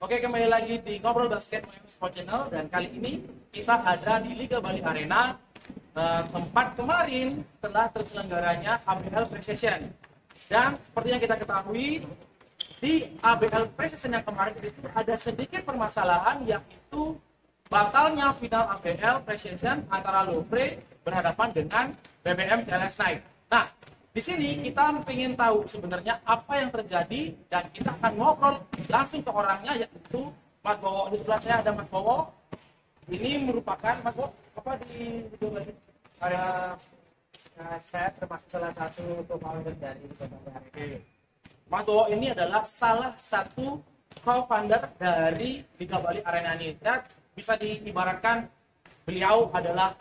Oke, kembali lagi di Ngobrol Basket Sport Channel, dan kali ini kita ada di Liga Bali Arena, tempat kemarin telah terselenggaranya ABL Pre-Season. Dan seperti yang kita ketahui, di ABL Pre-Season yang kemarin itu ada sedikit permasalahan, yaitu batalnya final ABL Pre-Season antara Lopre berhadapan dengan BBM CLS Knights. Nah, di sini kita ingin tahu sebenarnya apa yang terjadi, dan kita akan ngobrol langsung ke orangnya, yaitu Mas Bowo. Di sebelah saya ada Mas Bowo. Ini merupakan Mas Bowo apa di video lagi? Saya termasuk salah satu co-founder dari Liga Bali Arena. Mas Bowo ini adalah salah satu co-founder dari Liga Bali Arena ini. Dan bisa diibaratkan beliau adalah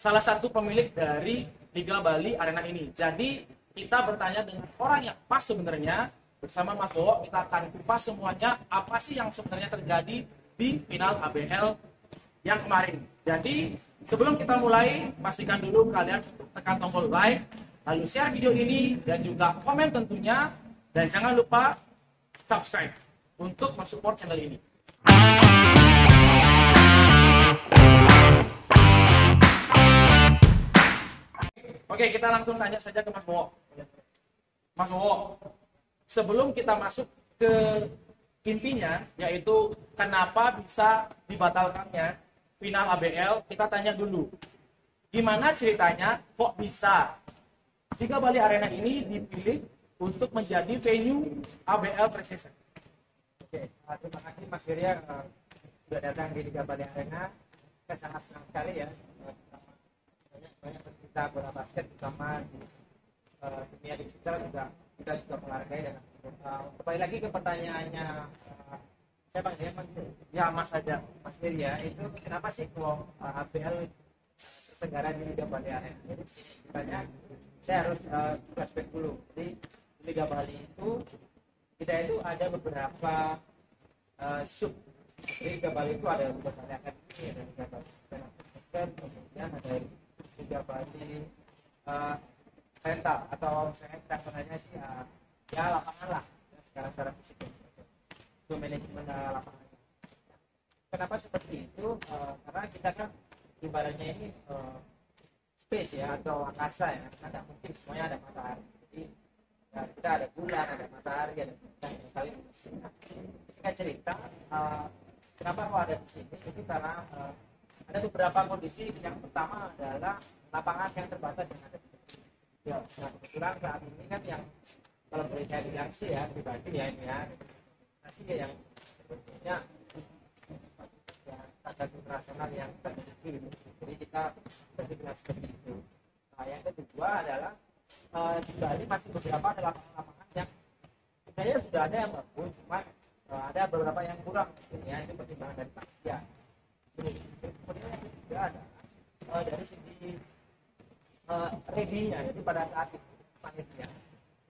salah satu pemilik dari Liga Bali Arena ini. Jadi kita bertanya dengan orang yang pas sebenarnya. Bersama Mas Bowo kita akan kupas semuanya apa sih yang sebenarnya terjadi di final ABL yang kemarin. Jadi sebelum kita mulai, pastikan dulu kalian tekan tombol like, lalu share video ini dan juga komen tentunya, dan jangan lupa subscribe untuk mensupport channel ini. Oke, kita langsung tanya saja ke Mas Bowo. Mas Bowo, sebelum kita masuk ke intinya, yaitu kenapa bisa dibatalkannya final ABL, kita tanya dulu, gimana ceritanya kok bisa Liga Bali Arena ini dipilih untuk menjadi venue ABL Pre-Season? Oke, terima kasih Mas Wirya sudah datang di Liga Bali Arena. Saya sangat senang sekali ya. Banyak bercerita bola basket, terutama di dunia digital kita juga menghargai. Dan kembali lagi ke pertanyaannya, saya panggilnya Mas. Ya, Mas saja. Mas Wirya, itu kenapa sih kok ABL segera di Liga Bali Arena? Jadi ceritanya saya harus flashback dulu. Jadi di Liga Bali itu kita itu ada beberapa sub. Jadi Liga Bali itu ada Liga Bali Academy, ada Liga Bali Basket, kemudian ada Liga Bali rental, atau misalnya kita kenalnya sih ya lapangan lah ya, sekarang fisik itu manajemen lapangannya. Kenapa seperti itu? Karena kita kan ibaratnya ini space ya, atau angkasa ya, karena tidak mungkin semuanya ada matahari. Jadi ya, kita ada bulan, ada matahari, ada bintang yang saling mengisi. Singkat cerita, kenapa kok ada di sini? Itu karena ada beberapa kondisi. Yang pertama adalah lapangan yang terbatas yang ada di sini. Ya, nah kebetulan saat ini kan yang kalau boleh saya bilang sih ya pribadi ya ini ya, masih yang sebetulnya standar internasional yang tertinggi. Jadi kita berpikir seperti itu. Nah, yang kedua adalah di Bali masih beberapa ada lapangan-lapangan yang sebenarnya sudah ada yang bagus, cuma ada beberapa yang kurang. Ya, itu pertimbangan dari panitia. Kemudian yang ketiga ada dari segi ready-nya. Jadi pada saat itu panitia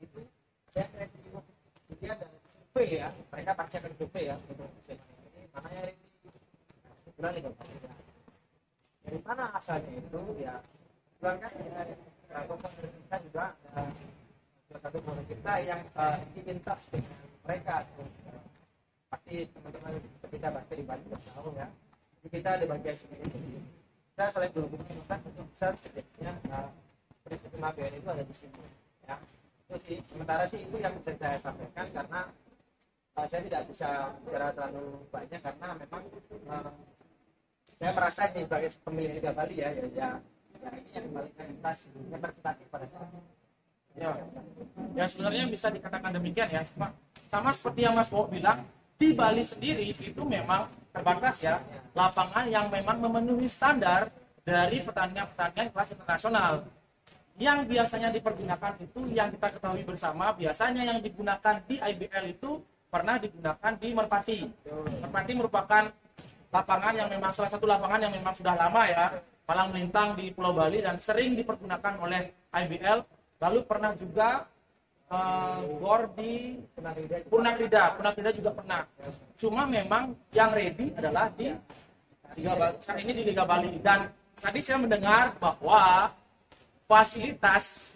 itu ada ready, jadi ada survei ya, mereka pasti akan survei ya untuk ini mana yang ready. Kebetulan Liga Bali ya. Dari mana asalnya itu ya, kebetulan kan kita juga salah satu produk kita yang diminta dengan mereka tuh. Pasti teman-teman kita basket di Bali sudah tahu ya. Jadi kita ada bagian sini, kita saling berhubungan kan untuk bisa terjadinya prinsip ABL itu ada di sini ya. Itu sih sementara sih itu yang bisa saya sampaikan, karena saya tidak bisa bicara terlalu banyak karena memang saya merasa ini sebagai pemilik Liga Bali ya ini yang paling representatif pada saya. Ya sebenarnya bisa dikatakan demikian ya, sama seperti yang Mas Bowo bilang, di Bali sendiri itu memang terbatas ya, lapangan yang memang memenuhi standar dari pertandingan kelas internasional. Yang biasanya dipergunakan itu yang kita ketahui bersama, biasanya yang digunakan di IBL itu pernah digunakan di Merpati. Merpati merupakan lapangan yang memang salah satu lapangan yang memang sudah lama ya, palang melintang di Pulau Bali dan sering dipergunakan oleh IBL. Lalu pernah juga gor di Purnakrida juga pernah. Cuma memang yang ready adalah di Liga Bali. Saat ini di Liga Bali. Dan tadi saya mendengar bahwa fasilitas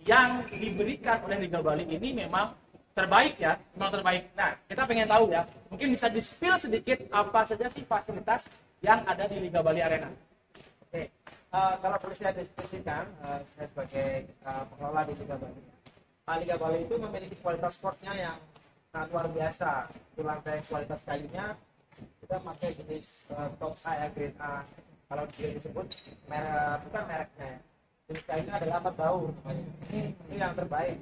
yang diberikan oleh Liga Bali ini memang terbaik ya, memang terbaik. Nah, kita pengen tahu ya, mungkin bisa di-spill sedikit apa saja sih fasilitas yang ada di Liga Bali Arena. Oke, kalau boleh saya deskripsikan, saya sebagai pengelola di Liga Bali. Liga Bali itu memiliki kualitas sportnya yang sangat luar biasa. Di lantai kualitas kayunya kita pakai jenis top A ya, grade A. Kalau dia disebut merek, bukan mereknya ya. Jenis kayunya adalah apa bau. Ini yang terbaik.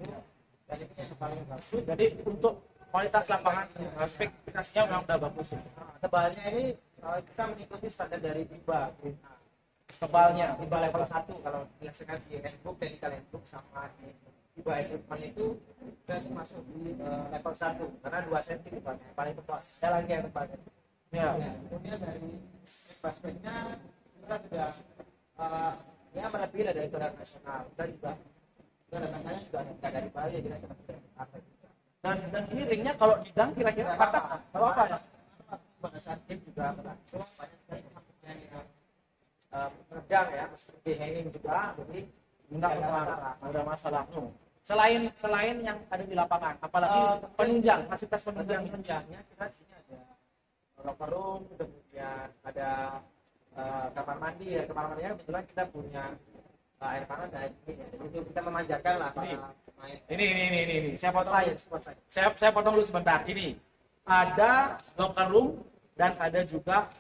Nah, dan itu yang paling bagus. Jadi untuk kualitas lapangan spesifikasinya memang udah bagus. Tebalnya ini kita mengikuti standar dari FIBA. Tebalnya FIBA level 1 kalau biasanya di handbook, technical handbook sama di FIBA equipment itu kita masuk di level 1 karena 2 cm tebalnya paling tebal. Ada lagi yang tebalnya. ya. Nah, kemudian dari basketnya kita sudah ya melebihi dari ukuran nasional. Kita juga datangnya juga ada dari Bali, kita apa juga. Dan ini ringnya kalau digang kira-kira patah kalau apa ya? Pada saat game juga berlangsung banyak sekali pemainnya yang menendang ya, seperti hanging juga, jadi Enggak ada masalah. Selain yang ada di lapangan, apalagi penunjang, fasilitas penunjangnya kita di sini ada locker room, kemudian ada kamar mandi ya. Kamar mandinya kebetulan kita punya air panas dan air dingin ya. Jadi itu kita memanjakan lah para pemain. Ini. Saya potong dulu sebentar. Ini ada locker room dan ada juga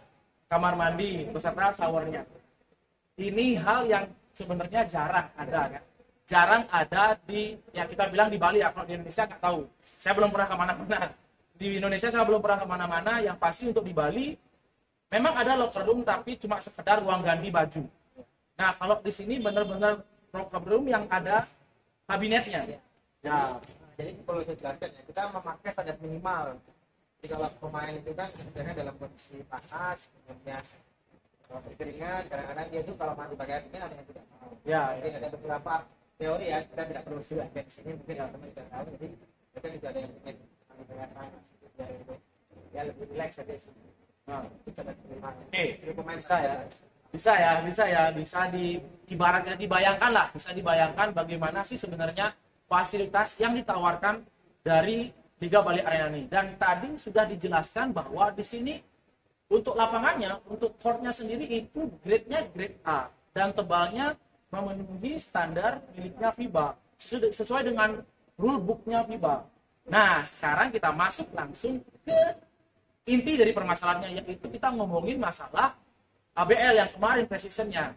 kamar mandi beserta showernya. Ini hal yang sebenarnya jarang ada kan. Jarang ada di yang kita bilang di Bali ya. Kalau di Indonesia nggak tahu. Saya belum pernah kemana-mana. Di Indonesia saya belum pernah kemana-mana. Yang pasti untuk di Bali memang ada locker room tapi cuma sekedar ruang ganti baju. Nah, kalau di sini benar-benar locker room yang ada kabinetnya. Ya. Jadi perlu saya jelaskan ya, kita memakai standar minimal. Jadi kalau pemain itu kan sebenarnya dalam kondisi panas, kemudian berkeringat, kadang-kadang dia itu kalau mandi pakai air dingin ada yang tidak mau. Ya. Jadi ada beberapa teori ya, kita tidak perlu juga di sini mungkin teman-teman tidak tahu. Jadi kita juga ada yang ingin mandi pakai air panas, ya lebih relax saja sih. Nah. Itu standar minimal. Oke. Jadi pemain saya. Bisa dibayangkan bagaimana sih sebenarnya fasilitas yang ditawarkan dari Liga Bali Arena ini. Dan tadi sudah dijelaskan bahwa di sini untuk lapangannya, untuk courtnya sendiri itu grade-nya grade A dan tebalnya memenuhi standar miliknya FIBA sesuai dengan rule book-nya FIBA. Nah, sekarang kita masuk langsung ke inti dari permasalahannya, yaitu kita ngomongin masalah ABL yang kemarin precision-nya.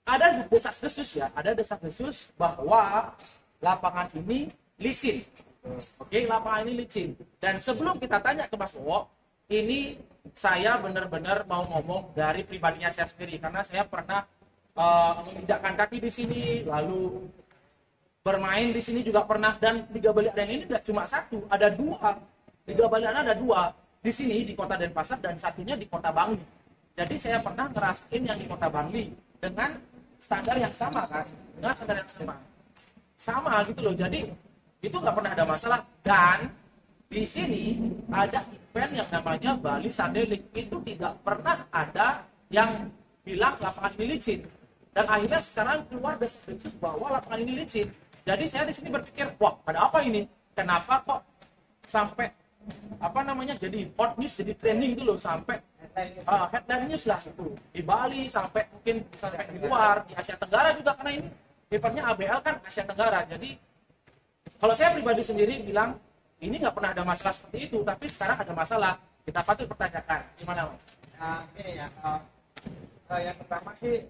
Ada desas-desus bahwa lapangan ini licin. Oke, lapangan ini licin. Dan sebelum kita tanya ke Mas Wowo, ini saya benar-benar mau ngomong dari pribadinya saya sendiri karena saya pernah menginjakkan kaki di sini, lalu bermain di sini juga pernah, dan Liga Bali Arena ini tidak cuma satu, ada dua. Liga Bali Arena ada dua di sini di Kota Denpasar dan satunya di Kota Bangli. Jadi saya pernah ngerasain yang di Kota Bangli dengan standar yang sama kan, dengan standar yang sama gitu loh. Jadi itu nggak pernah ada masalah. Dan di sini ada event yang namanya Bali Sunday League, itu tidak pernah ada yang bilang lapangan ini licin. Dan akhirnya sekarang keluar desas-desus bahwa lapangan ini licin. Jadi saya di sini berpikir, wah ada apa ini? Kenapa kok sampai jadi hot news, jadi trending itu loh, sampai headline news lah itu di Bali, sampai mungkin sampai di luar, di Asia Tenggara juga, karena ini eventnya ABL kan Asia Tenggara. Jadi kalau saya pribadi sendiri bilang ini nggak pernah ada masalah seperti itu, tapi sekarang ada masalah. Kita patut pertanyakan gimana Mas? Ini ya, yang pertama sih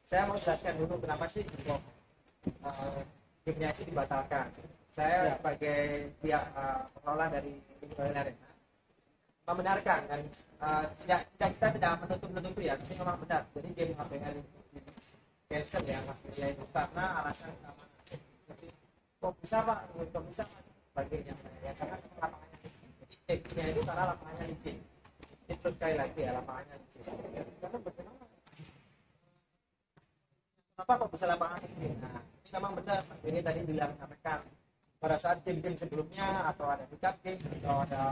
saya mau jelaskan dulu kenapa sih kok gamenya itu dibatalkan. Saya sebagai pihak pengelola dari Liga Bali Arena membenarkan, dan kita tidak menutup-nutupi ya, ini memang benar. Jadi game ABL itu cancel ya Mas Media itu karena alasan utama. Jadi kok bisa Pak, kok bisa sebagainya. Ya karena lapangannya licin. Jadi safety-nya itu karena lapangannya licin. Ini terus sekali lagi ya, lapangannya licin. Karena bagaimana? Kenapa kok bisa lapangan licin? Nah, ini memang benar. Ini tadi bilang sampaikan pada saat game-game sebelumnya atau ada pick-up game atau ada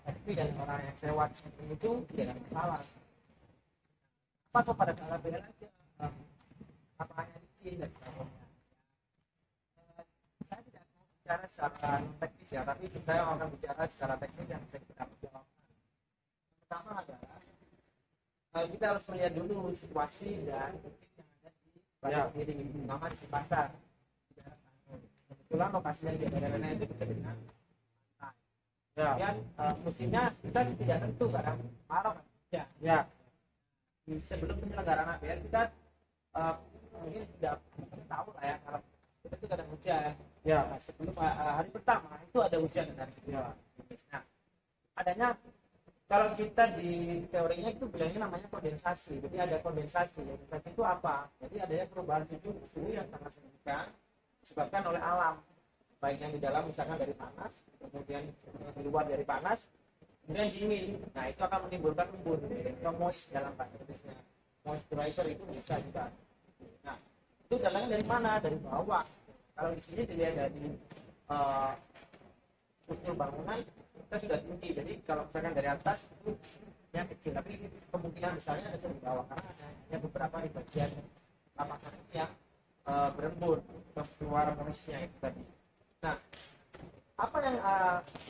FP dan orang yang sewa itu tidak ada masalah. Apa kok pada saat ABL aja lapangannya licin dan sebagainya. bicara secara teknis ya, tapi saya akan bicara secara teknis yang bisa kita dapat jawaban. Pertama adalah kita harus melihat dulu situasi dan titik yang ada di Bali sendiri, terutama di pasar. Kebetulan lokasinya di daerahnya itu dekat dengan pantai. Kemudian musimnya kita tidak tentu kadang malam hujan. Ya. Sebelum penyelenggaraan ABL kita mungkin sudah tahu lah ya, kalau kita itu kadang hujan. Ya. Nah, sebelum hari pertama itu ada hujan dan ya. Nah, adanya kalau kita di teorinya itu bilangnya namanya kondensasi. Jadi ada kondensasi. Kondensasi itu apa? Jadi adanya perubahan suhu yang sangat signifikan disebabkan oleh alam, baik yang di dalam misalkan dari panas, kemudian di luar dari panas, kemudian dingin. Nah itu akan menimbulkan embun atau moist dalam bahasa Inggrisnya. Moisturizer itu bisa juga. Nah itu datangnya dari mana? Dari bawah. Kalau di sini dilihat dari struktur bangunan kita sudah tinggi. Jadi kalau misalkan dari atas itu yang kecil, tapi kemungkinan misalnya ada di bawah karena ada beberapa di bagian lapangan yang berembun keluar moistnya itu tadi. Nah, apa yang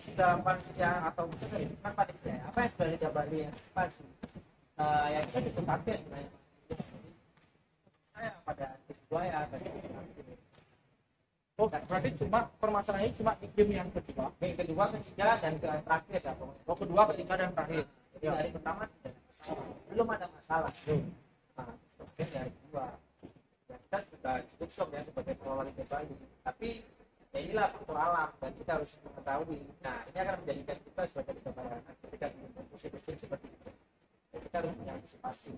sudah panitia atau bukan panitia, apa yang sudah didapati pasti yang kita cukup kaget sebenarnya. Saya pada kedua ya tadi. Oh, berarti cuma permasalahannya cuma di game yang kedua, Kedua, ketiga, dan terakhir ya pokoknya. oh kedua, ketiga dan terakhir. Jadi dari pertama tidak ada masalah, belum ada masalah. Nah, kemudian dari kedua, ya kita juga cukup shock ya sebagai pengelola Liga Bali. Tapi ya inilah faktor alam dan kita harus mengetahui. Nah ini akan menjadikan kita sebagai Liga Bali ketika musim-musim seperti itu. Ya, kita harus punya antisipasi.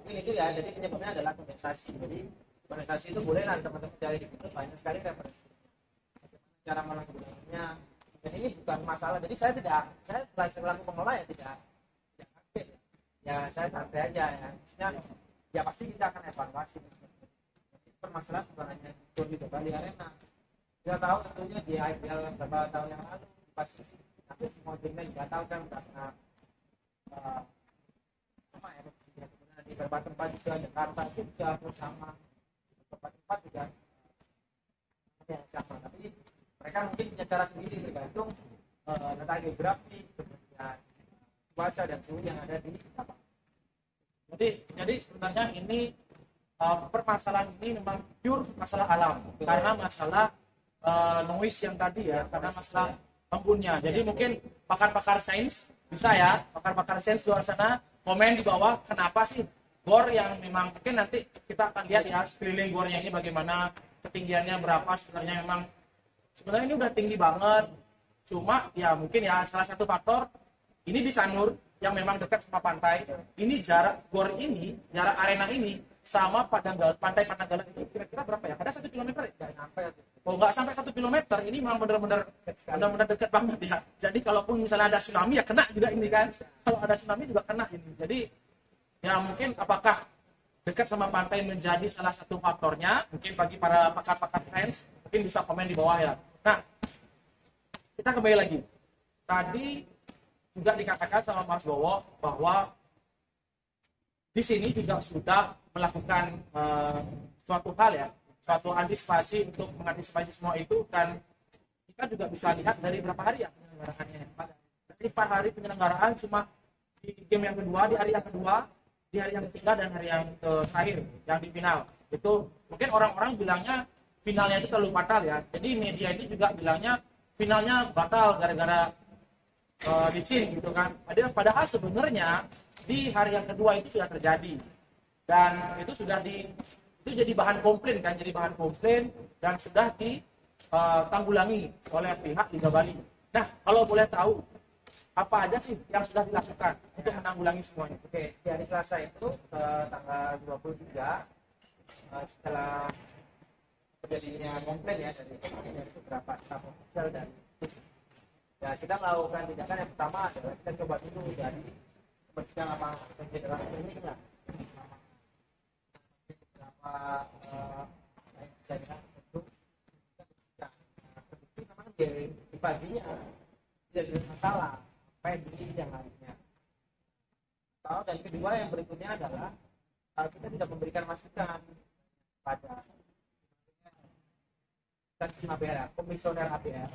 Mungkin itu ya. Jadi penyebabnya adalah kondensasi. Jadi kondensasi itu boleh lah teman-teman cari di Google, banyak sekali referensi. Cara menanggulanginya. Dan ini bukan masalah. Jadi saya selaku pengelola ya tidak kaget ya. Ya saya santai aja ya. Maksudnya ya pasti kita akan evaluasi. Permasalahan bukan hanya di Bali Arena. Kita tahu tentunya di IPL beberapa tahun yang lalu pasti tapi semua timnya juga tahu kan karena sama ya kemudian di beberapa tempat juga Jakarta juga bersama beberapa tempat juga yang sama, tapi mereka mungkin punya cara sendiri tergantung letak geografi, kemudian cuaca dan suhu yang ada di lapangan. Jadi sebenarnya ini permasalahan ini memang pure masalah alam. Betul. Karena masalah noise yang tadi ya, karena masalah embunnya. Jadi mungkin pakar-pakar sains bisa ya, pakar-pakar sains luar sana komen di bawah kenapa sih gor yang memang mungkin nanti kita akan lihat ya sekeliling gornya ini bagaimana, ketinggiannya berapa, sebenarnya ini udah tinggi banget. Cuma ya mungkin ya salah satu faktor ini di Sanur yang memang dekat sama pantai. Ini jarak gor ini, jarak arena ini sama pantai Pananggalang itu kira-kira berapa ya? Ada 1 kilometer ya? Oh nggak sampai 1 kilometer. Ini memang benar-benar dekat banget ya. Jadi kalaupun misalnya ada tsunami ya kena juga ini kan. Kalau ada tsunami juga kena ini. Jadi ya mungkin apakah dekat sama pantai menjadi salah satu faktornya? Mungkin bagi para pakar-pakar sains mungkin bisa komen di bawah ya. Nah, kita kembali lagi. Tadi juga dikatakan sama Mas Bowo bahwa di sini juga sudah melakukan suatu hal ya, suatu antisipasi untuk mengantisipasi semua itu, dan kita juga bisa lihat dari berapa hari ya penyelenggaraannya. Dari 4 hari penyelenggaraan cuma di game yang kedua, di hari yang kedua, di hari yang ketiga dan hari yang terakhir yang di final. Itu mungkin orang-orang bilangnya finalnya itu terlalu fatal ya. Jadi media itu juga bilangnya finalnya batal gara-gara licin gitu kan. Padahal sebenarnya di hari yang kedua itu sudah terjadi dan itu jadi bahan komplain kan, jadi bahan komplain dan sudah ditanggulangi oleh pihak Liga Bali. Nah, kalau boleh tahu apa aja sih yang sudah dilakukan untuk menanggulangi semuanya? Oke, di hari Selasa itu tanggal 23 setelah terjadinya komplain ya dari beberapa staf ofisial dan ya kita melakukan tindakan yang pertama adalah kita coba dulu dari membersihkan lapangan konfederasi ini ya. Beberapa jaringan untuk terbukti memang di paginya tidak ada masalah sampai di yang lainnya. Dan kedua yang berikutnya adalah kita tidak memberikan masukan pada bukan tim ABL ya, komisioner ABL.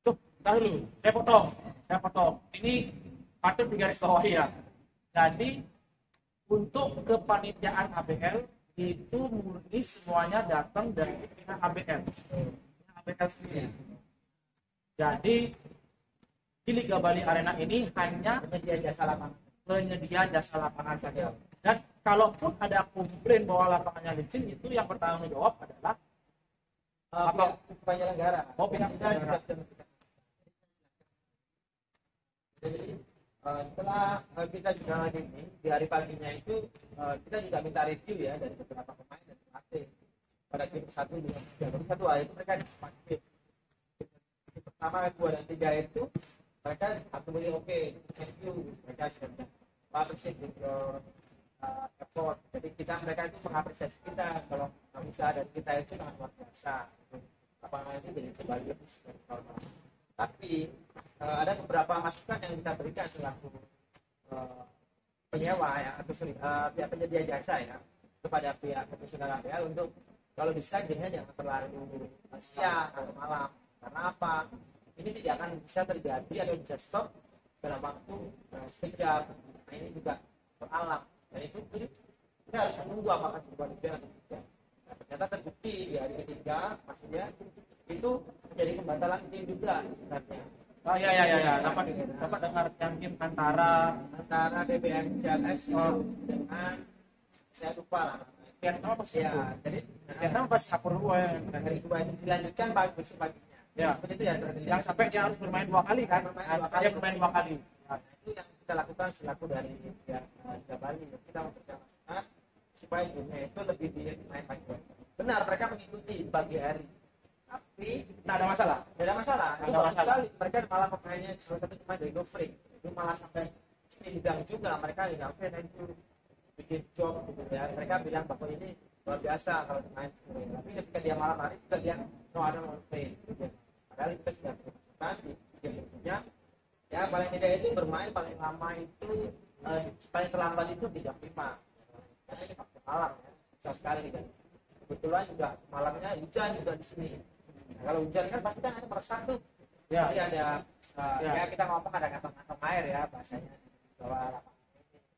Tuh, tahu dulu, saya potong. Ini patut digarisbawahi ya. Jadi untuk kepanitiaan ABL itu murni semuanya datang dari pihak ABL. ABL sendiri. Jadi di Liga Bali Arena ini hanya penyedia jasa lapangan saja. Dan kalaupun ada komplain bahwa lapangannya licin, itu yang bertanggung jawab adalah penyelenggara. Pihak penyelenggara. Jadi setelah kita juga ini di hari paginya itu kita juga minta review ya dari beberapa pemain dan pelatih pada game 1, 2, 3. Baru 1 hari itu mereka dipanggil. Pertama, 2 dan 3 itu mereka akui oke, review mereka sudah appreciate your effort. Jadi mereka itu mengapresiasi kita kalau bisa, dan kita itu sangat luar biasa. Lapangan itu jadi kembali lebih normal. Tapi ada beberapa masukan yang kita berikan selaku penyewa ya, atau pihak penyedia jasa ya, kepada pihak profesional ABL untuk kalau bisa gamenya jangan terlalu siang atau malam. Karena apa? Ini tidak akan bisa terjadi atau bisa stop dalam waktu sekejap. Nah, ini juga beralam. Dan itu kita harus menunggu apakah berubah atau tidak. Nah, ternyata terbukti di hari ketiga, maksudnya itu menjadi pembatalan tim juga sebenarnya. Oh ya. Dapat dengar tim antara BBM CLS dengan saya lupa lah. Vietnam apa sih? Ya, jadi Vietnam pas Singapura ya. hari kedua itu dilanjutkan besok paginya. Ya. Seperti itu ya. Yang sampai dia harus bermain 2 kali kan? Dia bermain 2 kali. Nah, itu yang kita lakukan selaku dari Liga Bali. Kita mempersiapkan supaya gamenya itu lebih dimain pagi. Benar, mereka mengikuti pagi hari. Tapi Tidak ada masalah. tidak ada masalah. Nggak Itu ada bagus masalah. sekali. Mereka malah pemainnya salah satu pemain dari Go Free. Itu malah sampai bidang juga. Mereka ya oke, itu bikin job gitu ya. Mereka bilang bahwa ini luar biasa kalau main. Tapi ketika dia malam hari juga dia no ada no play. Gitu. Padahal kita sudah bermain di game-nya. Ya paling tidak itu bermain paling lama itu paling terlambat itu di jam 5. Karena ini faktor malam ya. Susah sekali kan. Kebetulan juga malamnya hujan juga di sini. Nah, kalau hujan kan pasti kan ada meresap tuh. Ya. Jadi ada ya kita ngomong ada kantong-kantong air ya bahasanya. Bahwa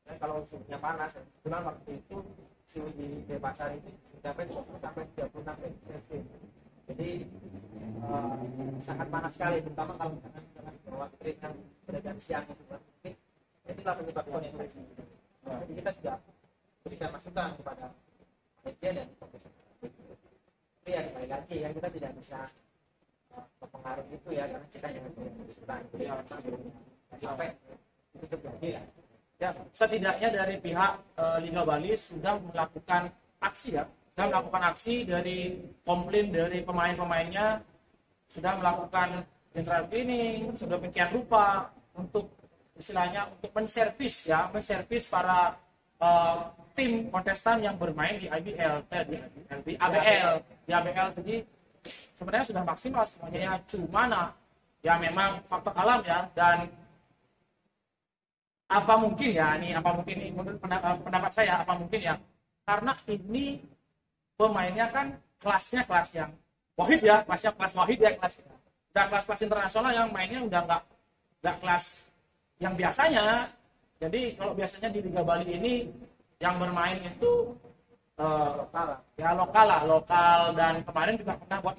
dan kalau suhunya panas, kebetulan waktu itu suhu di Denpasar itu mencapai 20 sampai 36 Celcius. Jadi sangat panas sekali, terutama kalau dengan bawah keringan pada jam siang itu berarti itulah penyebab kondisi. Jadi kita sudah berikan masukan kepada media dan profesional. Tapi ya kembali lagi yang kita tidak bisa mempengaruhi itu ya, karena kita yang sedang sampai itu terjadi ya. Ya, setidaknya dari pihak Liga Bali sudah melakukan aksi ya, sudah melakukan aksi dari komplain dari pemain-pemainnya, sudah melakukan general cleaning, sudah demikian rupa untuk istilahnya untuk menservis para tim kontestan yang bermain di ABL. Jadi sebenarnya sudah maksimal semuanya ya, cuma ya memang faktor alam ya, dan apa mungkin ini menurut pendapat saya karena ini pemainnya kan kelasnya kelas yang wahid ya, dan kelas internasional yang mainnya udah nggak kelas yang biasanya. Jadi kalau biasanya di Liga Bali ini yang bermain itu lokal, dan kemarin juga pernah buat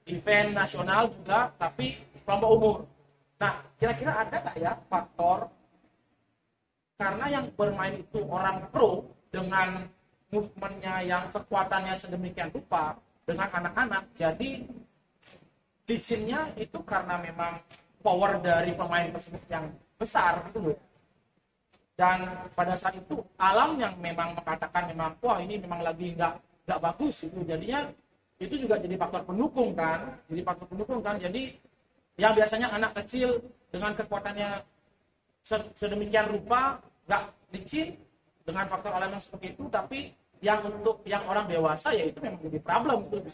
event nasional juga, tapi kelompok umur. Nah, kira-kira ada nggak ya faktor karena yang bermain itu orang pro dengan movementnya yang kekuatannya sedemikian rupa dengan anak-anak, jadi licinnya itu karena memang power dari pemain tersebut yang besar gitu loh. Dan pada saat itu alam yang memang mengatakan memang wah ini memang lagi nggak bagus itu, jadinya itu juga jadi faktor pendukung kan, jadi yang biasanya anak kecil dengan kekuatannya sedemikian rupa nggak licin dengan faktor alam yang seperti itu, tapi yang untuk yang orang dewasa ya itu memang jadi problem, itu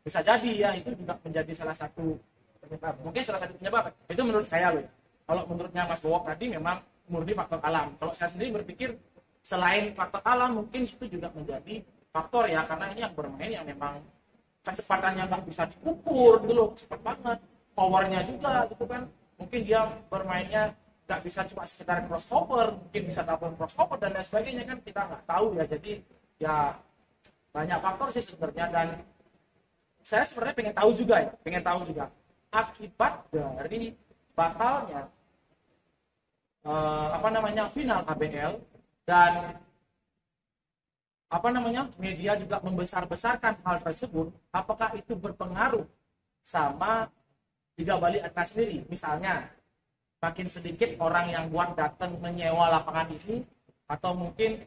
bisa jadi ya, itu juga menjadi salah satu penyebab itu menurut saya loh. Kalau menurutnya Mas Bowok tadi memang murni faktor alam. Kalau saya sendiri berpikir selain faktor alam mungkin itu juga menjadi faktor ya, karena ini yang bermain yang memang kecepatannya nggak bisa diukur gitu loh, cepat banget, powernya juga gitu kan, mungkin dia bermainnya nggak bisa cuma sekedar crossover, mungkin bisa double crossover dan lain sebagainya kan, kita nggak tahu ya. Jadi ya banyak faktor sih sebenarnya, dan saya sebenarnya pengen tahu juga akibat dari batalnya final ABL, dan media juga membesar-besarkan hal tersebut, apakah itu berpengaruh sama Liga Bali Arena sendiri? Misalnya makin sedikit orang yang buat datang menyewa lapangan ini, atau mungkin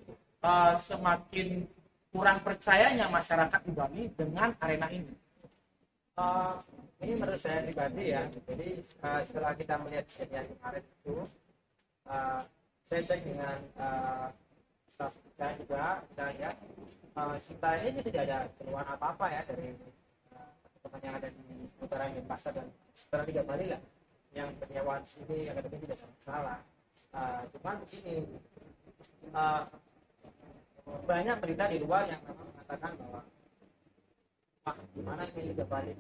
semakin kurang percayanya masyarakat di Bali dengan arena ini. Ini menurut saya pribadi ya. Jadi setelah kita melihat kejadian kemarin itu, saya cek dengan staff kita juga, kita lihat sebenarnya ini tidak ada keluhan apa-apa ya dari teman-teman yang ada di seputaran Denpasar dan setelah Liga Bali lah, yang penyewaan sini akademi tidak ada masalah. Cuman begini, banyak berita di luar yang memang mengatakan bahwa gimana ini Liga Bali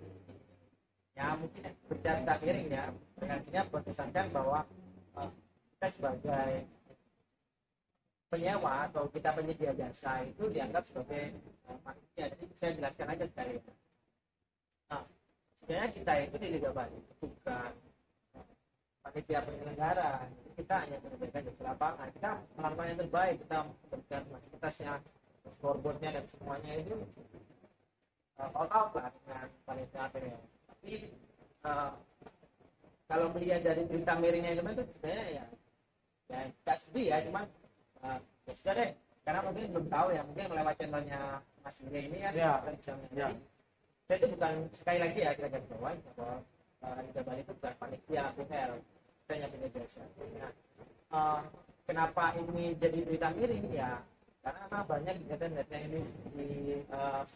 ya, mungkin bercerita miring ya, artinya berkesankan bahwa kita sebagai penyewa atau kita penyedia jasa itu dianggap sebagai manusia. Jadi saya jelaskan aja sekali. Nah, sebenarnya kita itu di Liga Bali bukan panitia penyelenggara, kita hanya menjaga jasa lapangan, kita melakukan yang terbaik, kita memberikan fasilitasnya, scoreboardnya dan semuanya itu all out lah dengan panitia APL. Tapi kalau melihat dari berita miringnya itu sebenarnya ya tidak sedih ya, cuman ya sudah deh, karena mungkin belum tahu ya, mungkin lewat channelnya Mas Lia ini kan ya. Jadi saya itu bukan, sekali lagi ya kita garis bawahi bahwa Liga Bali itu bukan panitia APL, kita hanya punya jasa. Nah, kenapa ini jadi berita miring ya? Karena memang banyak kejadian-kejadian ini di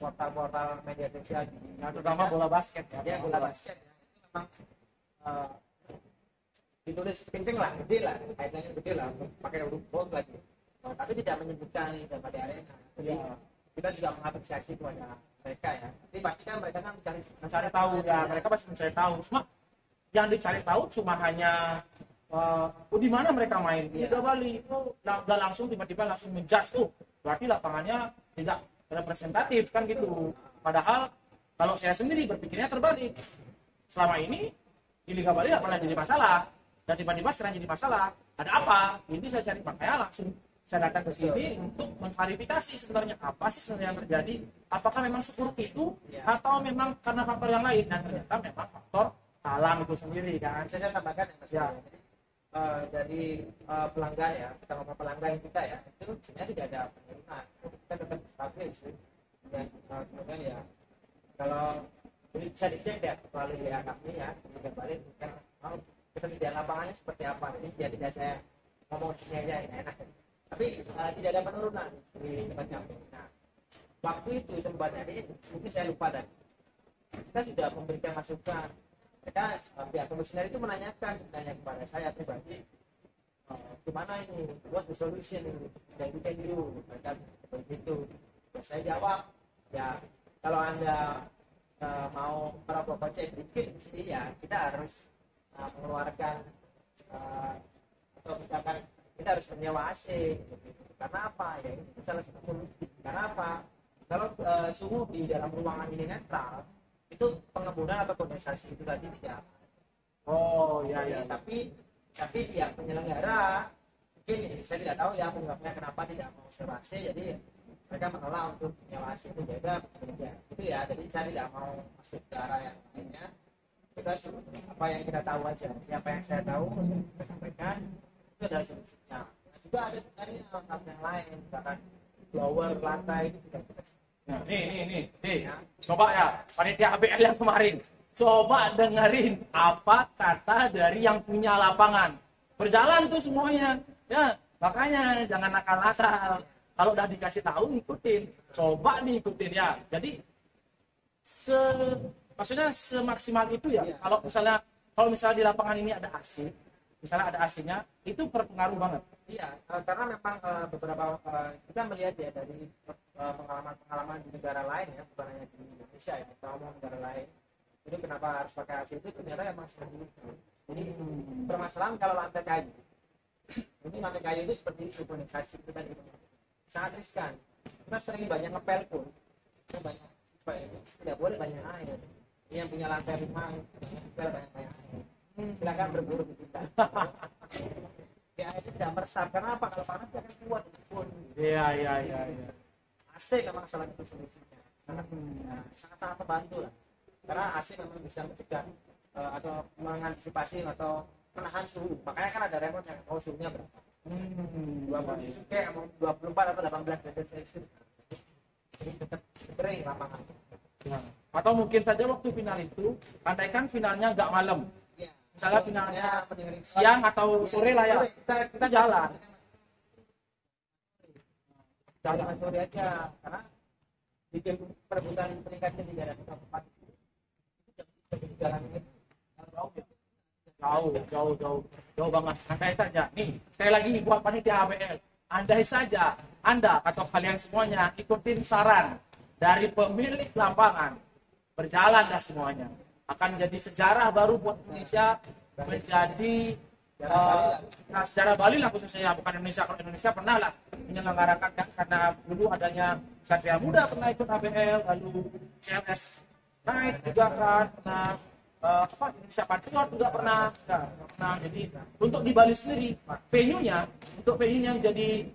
portal-portal media sosial, terutama bola basket ya. Bola basket ya, itu memang ditulis penting lah, gede lah, kaitannya gede lah, pakai huruf bold lagi. Tapi tidak menyebutkan Liga Bali Arena. Jadi kita juga mengapresiasi kepada mereka ya. Tapi pasti kan mereka kan mencari tahu ya, mereka pasti mencari tahu. Cuma yang dicari tahu cuma hanya di mana mereka main di Liga Bali, nggak langsung tiba-tiba langsung menjudge tuh berarti lapangannya tidak representatif kan gitu. Padahal kalau saya sendiri berpikirnya terbalik, selama ini di Liga Bali nggak pernah jadi masalah, dan tiba-tiba sekarang jadi masalah. Ada apa? Ini saya cari, makanya langsung saya datang ke sini untuk mengklarifikasi sebenarnya apa sih sebenarnya yang terjadi, apakah memang seburuk itu atau memang karena faktor yang lain. Dan ternyata memang faktor alam itu sendiri kan. Saya tambahkan ya Mas ya. Dari pelanggan ya, kita ngomong pelanggan kita ya, itu sebenarnya tidak ada penurunan, kita tetap stabil sih. Dan kemudian ya kalau bisa dicek ya melalui WA kami ya, Liga Bali kan kita tidak lapangannya seperti apa. Jadi tidak saya ngomong sini aja ya, enak. Tapi tidak ada penurunan di tempat kami. Nah, waktu itu sebenarnya ini mungkin saya lupa dan kita sudah memberikan masukan. Mereka pihak komisioner itu menanyakan sebenarnya kepada saya pribadi, gimana ini, what the solution that we can do, mereka seperti itu. Ya, saya jawab, ya kalau Anda mau melakukan budget sedikit sih ya, kita harus mengeluarkan atau misalkan kita harus menyewa AC gitu. Karena apa ya, ini salah satu solusi. Karena apa, kalau suhu di dalam ruangan ini netral, itu pengembunan atau kondensasi itu tadi tidak. Ya. Tapi pihak penyelenggara mungkin saya tidak tahu ya penyebabnya kenapa tidak mau sewa AC, jadi mereka menolak untuk menyewa AC itu jaga pekerja itu ya. Jadi saya tidak mau masuk ke arah yang lainnya, kita apa yang kita tahu aja, siapa yang saya tahu kita sampaikan itu adalah solusinya. Nah, juga ada sebenarnya hal yang lain, misalkan blower lantai itu juga kita. Nah, nih. Coba ya, panitia ABL yang kemarin. Coba dengerin apa kata dari yang punya lapangan. Berjalan tuh semuanya. Ya, makanya jangan nakal-nakal. Kalau udah dikasih tahu ikutin. Coba diikutin ya. Jadi maksudnya semaksimal itu ya. Kalau misalnya di lapangan ini ada AC, misalnya ada AC-nya, itu berpengaruh banget. Iya, karena memang beberapa kita melihat ya dari pengalaman-pengalaman di negara lain ya, bukan hanya di Indonesia ya, kita ngomong negara lain. Itu kenapa harus pakai AC itu ternyata memang seperti itu. Jadi permasalahan kalau lantai kayu. Ini lantai kayu itu seperti urbanisasi kita di Indonesia. Sangat riskan. Kita sering banyak ngepel pun, itu banyak tidak boleh banyak air. Ini yang punya lantai rumah, ngepel banyak air. Silakan berburu di kita. Ya itu tidak meresap karena apa? Kalau panas dia akan kuat pun. Iya. AC memang salah satu solusinya. Sangat membantu lah. Karena AC memang bisa mencegah atau mengantisipasi atau menahan suhu. Makanya kan ada remote yang tahu suhunya berapa. 20 kayak 24 atau 18 derajat Celcius. Jadi tetap kering lapangan. Nah, atau mungkin saja waktu final itu, andaikan finalnya nggak malam. Ya. Misalnya finalnya siang atau sore lah ya. Kita jalan. Jalan sore aja karena bikin perebutan peningkatnya di daerah tempat itu jalan itu jauh banget. Andai saja, nih sekali lagi buat panitia ABL, andai saja Anda atau kalian semuanya ikutin saran dari pemilik lapangan, berjalanlah semuanya, akan jadi sejarah baru buat Indonesia, menjadi sejarah Bali lah khususnya, bukan Indonesia. Kalau Indonesia pernah lah menyelenggarakan karena dulu adanya Satria Muda pernah ikut ABL, lalu CLS Night juga kan pernah, Indonesia Patriot juga pernah. Jadi untuk di Bali sendiri venue-nya menjadi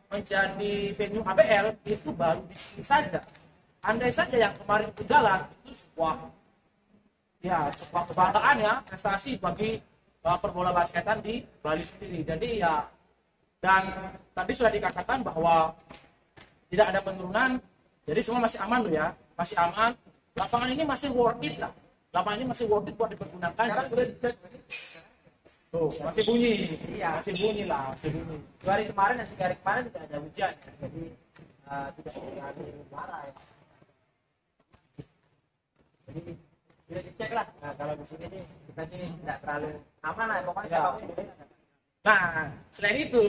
menjadi venue ABL itu baru di sini saja. Andai saja yang kemarin berjalan itu sebuah kebanggaan ya, prestasi bagi perbola basketan di Bali sendiri. Jadi ya, dan tadi sudah dikatakan bahwa tidak ada penurunan, jadi semua masih aman loh ya, masih aman. Lapangan ini masih worth it lah. Lapangan ini masih worth it buat dipergunakan. sekarang sudah dicek. Tuh, masih bunyi. Iya. Masih bunyi lah, masih bunyi. 2 hari kemarin dan 3 hari kemarin tidak ada hujan, jadi tidak terlalu parah ya. Jadi sudah dicek lah. Nah, kalau di sini sih kita sini tidak terlalu aman lah, pokoknya siapapun boleh. Nah, selain itu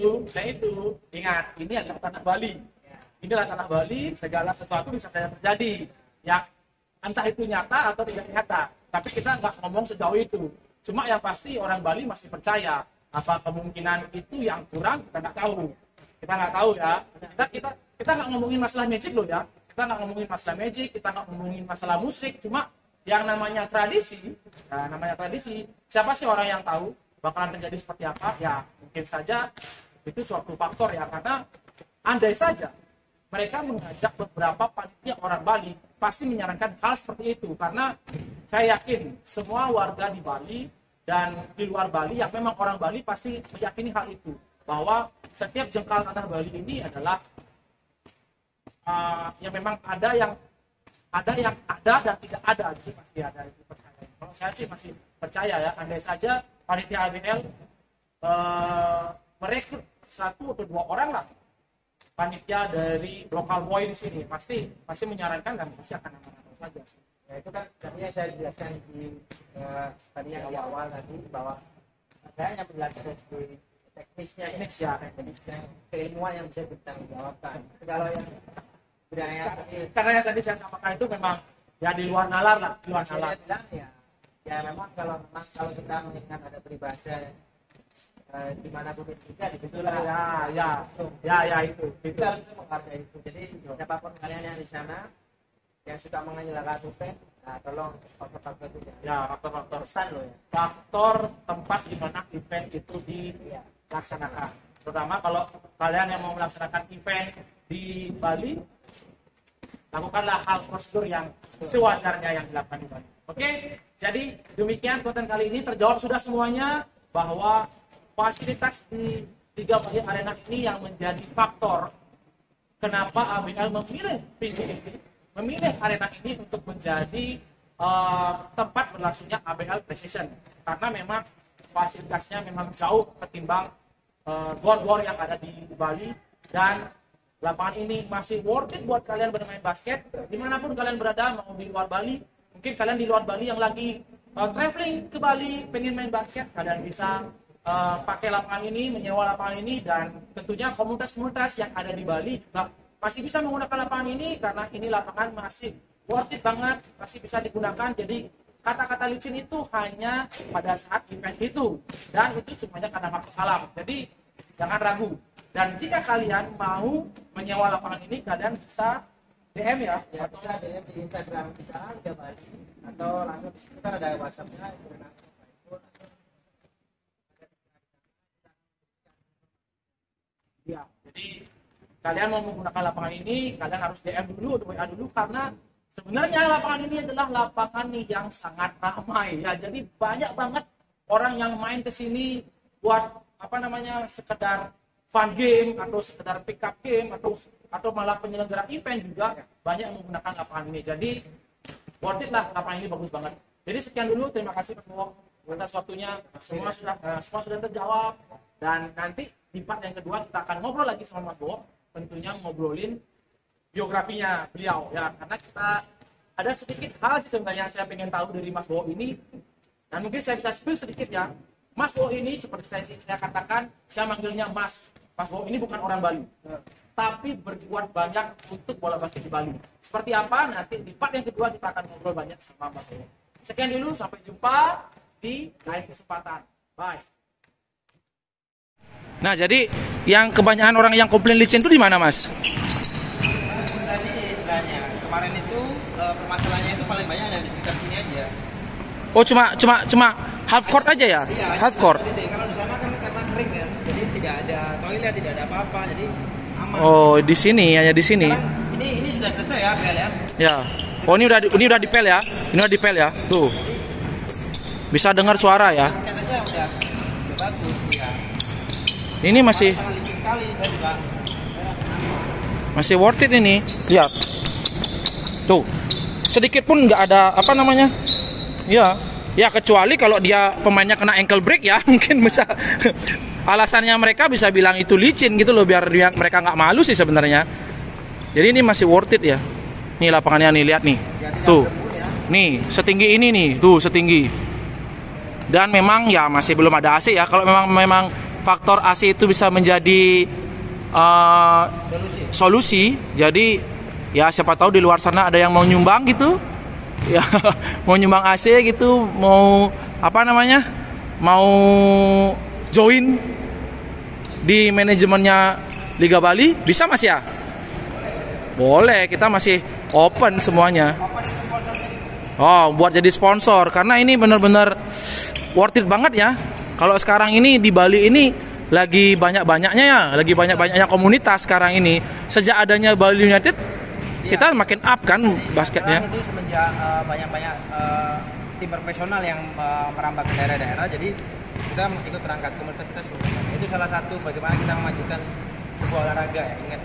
ingat, ini adalah tanah Bali. Inilah tanah Bali, segala sesuatu bisa saja terjadi. Ya, entah itu nyata atau tidak nyata. Tapi kita nggak ngomong sejauh itu. Cuma yang pasti orang Bali masih percaya. Apa kemungkinan itu yang kurang, kita nggak tahu. Kita nggak tahu ya. Kita nggak ngomongin masalah magic loh ya. Kita nggak ngomongin masalah magic, kita nggak ngomongin masalah musik. Cuma yang namanya tradisi, siapa sih orang yang tahu bakalan terjadi seperti apa? Ya mungkin saja itu suatu faktor ya, karena andai saja mereka mengajak beberapa panitia orang Bali, pasti menyarankan hal seperti itu, karena saya yakin semua warga di Bali dan di luar Bali yang memang orang Bali pasti meyakini hal itu, bahwa setiap jengkal tanah Bali ini adalah yang memang ada yang ada dan tidak ada, jadi pasti ada itu percaya. Kalau saya sih masih percaya ya, andai saja panitia ABL merekrut 1 atau 2 orang lah panitia dari lokal boy di sini, pasti menyarankan dan pasti akan aman-aman saja sih. Ya itu kan tadi yang saya jelaskan di tadi yang awal tadi, bahwa saya hanya menjelaskan dari teknisnya keilmuan yang bisa ditanggungjawabkan. Kalau yang budaya karena yang tadi saya sampaikan itu memang ya di luar nalar lah, di luar nalar. Saya bilang ya memang kalau kita mengingat ada peribahasa di mana pun Indonesia di situ lah itu harus menghargai itu. Jadi siapapun kalian yang di sana yang suka mengenyalakan topeng, nah tolong faktor-faktor itu faktor pesan loh ya, faktor tempat di mana event itu dilaksanakan. Terutama kalau kalian yang mau melaksanakan event di Bali, lakukanlah hal prosedur yang sewajarnya yang dilakukan di Bali. Oke, jadi demikian konten kali ini, terjawab sudah semuanya bahwa fasilitas di 3 Bali Arena ini yang menjadi faktor kenapa ABL memilih arena ini untuk menjadi tempat berlangsungnya ABL Precision, karena memang fasilitasnya memang jauh ketimbang gor-gor yang ada di Bali, dan lapangan ini masih worth it buat kalian bermain basket dimanapun kalian berada, mau di luar Bali. Mungkin kalian di luar Bali yang lagi traveling ke Bali, pengen main basket, kalian bisa pakai lapangan ini, menyewa lapangan ini, dan tentunya komunitas-komunitas yang ada di Bali juga masih bisa menggunakan lapangan ini karena ini lapangan masih worth it banget, masih bisa digunakan. Jadi kata-kata licin itu hanya pada saat event itu, dan itu semuanya karena faktor alam. Jadi jangan ragu. Dan jika kalian mau menyewa lapangan ini, kalian bisa DM ya, Ya, bisa DM di Instagram kita Liga Bali atau langsung di situ kan ada WhatsApp-nya. Ya, jadi kalian mau menggunakan lapangan ini, kalian harus DM dulu, WA dulu, karena sebenarnya lapangan ini adalah lapangan yang sangat ramai ya. Jadi banyak banget orang yang main ke sini buat sekedar fun game atau sekedar pick up game atau malah penyelenggara event juga banyak menggunakan lapangan ini. Jadi worth it lah, lapangan ini bagus banget. Jadi sekian dulu, terima kasih Mas Bowo atas waktunya. Semua sudah terjawab, dan nanti di part yang kedua kita akan ngobrol lagi sama Mas Bowo, tentunya ngobrolin biografinya beliau ya, karena kita ada sedikit hal sih sebenarnya yang saya pengen tahu dari Mas Bowo ini, dan mungkin saya bisa spill sedikit ya. Mas Bowo ini seperti saya katakan, saya manggilnya Mas Bowo ini bukan orang Bali, tapi berbuat banyak untuk bola basket di Bali. Seperti apa? Nanti di part yang kedua kita akan ngobrol banyak sama Mas Bowo. Sekian dulu, sampai jumpa di lain kesempatan. Bye. Nah, jadi yang kebanyakan orang yang komplain licin itu di mana, Mas? Istilahnya kemarin itu permasalahannya itu paling banyak ada di sekitar sini aja. Oh, cuma half court aja ya? Iya, Half court. kalau di sana kan karena kering ya, jadi tidak ada toilet, tidak ada apa-apa, jadi aman. Oh, di sini, hanya di sini. Sekarang, ini sudah selesai ya, PL ya. Ya. Oh, ini udah dipel ya? Ini udah dipel ya? Tuh. Bisa dengar suara ya? Katanya udah bagus ya. Ini masih Sangat licin sekali, saya juga. masih worth it ini. Lihat. Tuh. Sedikit pun nggak ada apa namanya? Ya. Ya kecuali kalau dia pemainnya kena ankle break ya, mungkin bisa. Alasannya mereka bisa bilang itu licin gitu loh, biar mereka nggak malu sih sebenarnya. Jadi ini masih worth it ya. Nih lapangannya nih, lihat nih. Tuh. Nih, setinggi ini nih, tuh setinggi. Dan memang ya masih belum ada AC ya. Kalau memang faktor AC itu bisa menjadi solusi. Jadi ya siapa tahu di luar sana ada yang mau nyumbang gitu. Ya, mau nyumbang AC gitu, mau mau join di manajemennya Liga Bali, bisa Mas ya? Boleh, kita masih open semuanya. Oh, buat jadi sponsor, karena ini benar-benar worth it banget ya. Kalau sekarang ini di Bali ini lagi banyak-banyaknya ya, lagi banyak-banyaknya komunitas sekarang ini. Sejak adanya Bali United, kita makin up kan basketnya. Itu semenjak banyak-banyak tim profesional yang merambah ke daerah-daerah, jadi kita ikut terangkat komunitas kita sebenarnya. Itu salah satu bagaimana kita memajukan sebuah olahraga ya. Ingat,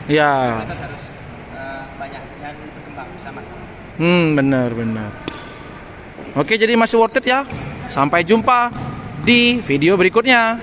Ya. komunitas harus banyak dan berkembang bersama. Benar. Oke, jadi masih worth it ya. Sampai jumpa di video berikutnya.